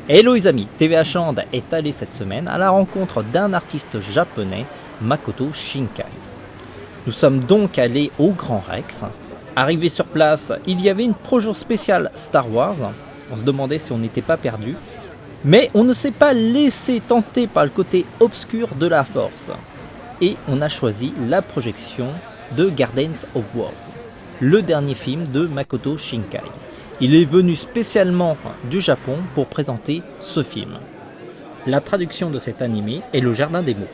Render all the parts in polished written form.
Hello les amis, TVH Land est allé cette semaine à la rencontre d'un artiste japonais, Makoto Shinkai. Nous sommes donc allés au Grand Rex. Arrivé sur place, il y avait une projo spéciale Star Wars. On se demandait si on n'était pas perdu. Mais on ne s'est pas laissé tenter par le côté obscur de la force. Et on a choisi la projection de Gardens of Wars, le dernier film de Makoto Shinkai. Il est venu spécialement du Japon pour présenter ce film. La traduction de cet animé est Le Jardin des mots.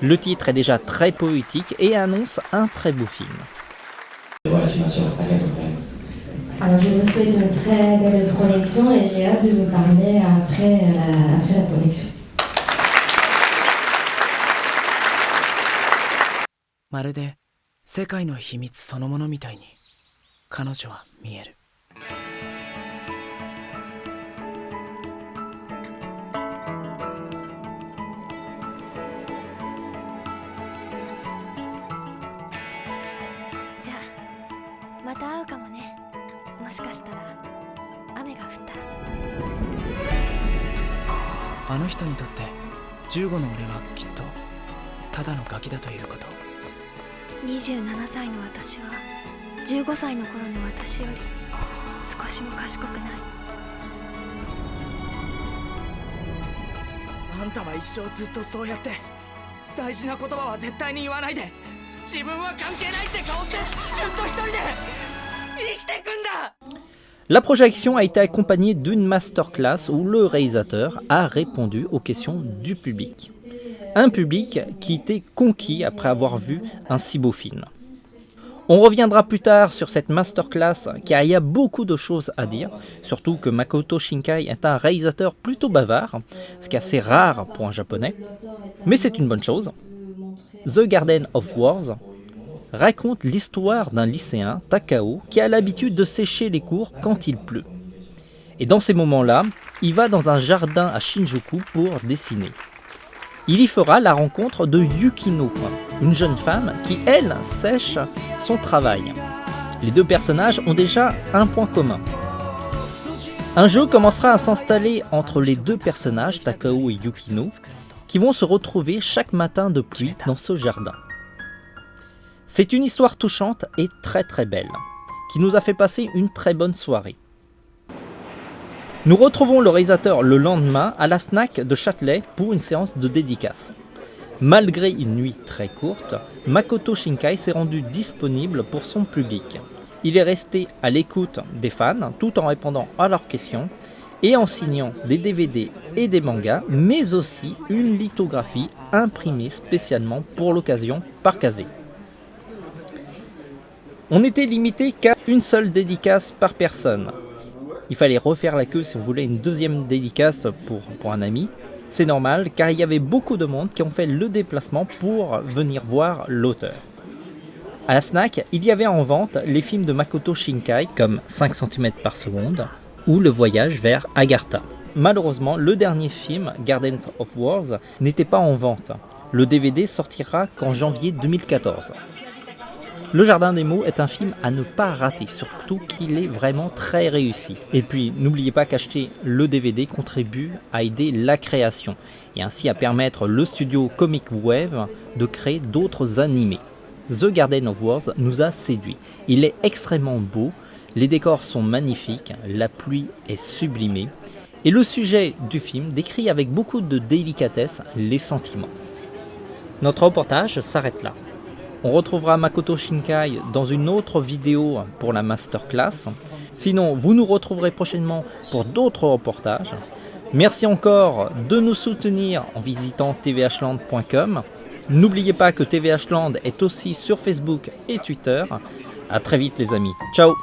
Le titre est déjà très poétique et annonce un très beau film. Alors je vous souhaite une très belle projection et j'ai hâte de vous parler après la projection. まるで世界の秘密そのものみたいに彼女は見える。じゃあまた会うかもね。もしかしたら雨が降ったら。あの人にとって15の俺はきっとただのガキだということ。27歳の私は15歳の頃の私より少しも賢くない。あんたは一生ずっとそうやって大事な言葉は絶対に言わないで自分は関係ないって顔してずっと一人で生きてくんだ。 La projection a été accompagnée d'une masterclass où le réalisateur a répondu aux questions du public. Un public qui était conquis après avoir vu un si beau film. On reviendra plus tard sur cette masterclass car il y a beaucoup de choses à dire, surtout que Makoto Shinkai est un réalisateur plutôt bavard, ce qui est assez rare pour un japonais, mais c'est une bonne chose. The Garden of Wars raconte l'histoire d'un lycéen, Takao, qui a l'habitude de sécher les cours quand il pleut. Et dans ces moments-là, il va dans un jardin à Shinjuku pour dessiner. Il y fera la rencontre de Yukino, une jeune femme qui, elle, sèche son travail. Les deux personnages ont déjà un point commun. Un jeu commencera à s'installer entre les deux personnages, Takao et Yukino, qui vont se retrouver chaque matin de pluie dans ce jardin. C'est une histoire touchante et très très belle, qui nous a fait passer une très bonne soirée. Nous retrouvons le réalisateur le lendemain à la Fnac de Châtelet pour une séance de dédicace. Malgré une nuit très courte, Makoto Shinkai s'est rendu disponible pour son public. Il est resté à l'écoute des fans tout en répondant à leurs questions et en signant des DVD et des mangas, mais aussi une lithographie imprimée spécialement pour l'occasion par Kazé. On était limité qu'à une seule dédicace par personne. Il fallait refaire la queue si on voulait une deuxième dédicace pour un ami. C'est normal car il y avait beaucoup de monde qui ont fait le déplacement pour venir voir l'auteur. À la Fnac, il y avait en vente les films de Makoto Shinkai comme 5 cm par seconde ou Le voyage vers Agartha. Malheureusement, le dernier film, Gardens of Wars, n'était pas en vente. Le DVD sortira qu'en janvier 2014. Le Jardin des mots est un film à ne pas rater, surtout qu'il est vraiment très réussi. Et puis, n'oubliez pas qu'acheter le DVD contribue à aider la création, et ainsi à permettre le studio Comic Wave de créer d'autres animés. The Garden of Wars nous a séduits. Il est extrêmement beau, les décors sont magnifiques, la pluie est sublimée, et le sujet du film décrit avec beaucoup de délicatesse les sentiments. Notre reportage s'arrête là. On retrouvera Makoto Shinkai dans une autre vidéo pour la masterclass. Sinon, vous nous retrouverez prochainement pour d'autres reportages. Merci encore de nous soutenir en visitant tvhland.com. N'oubliez pas que TVH Land est aussi sur Facebook et Twitter. A très vite les amis. Ciao!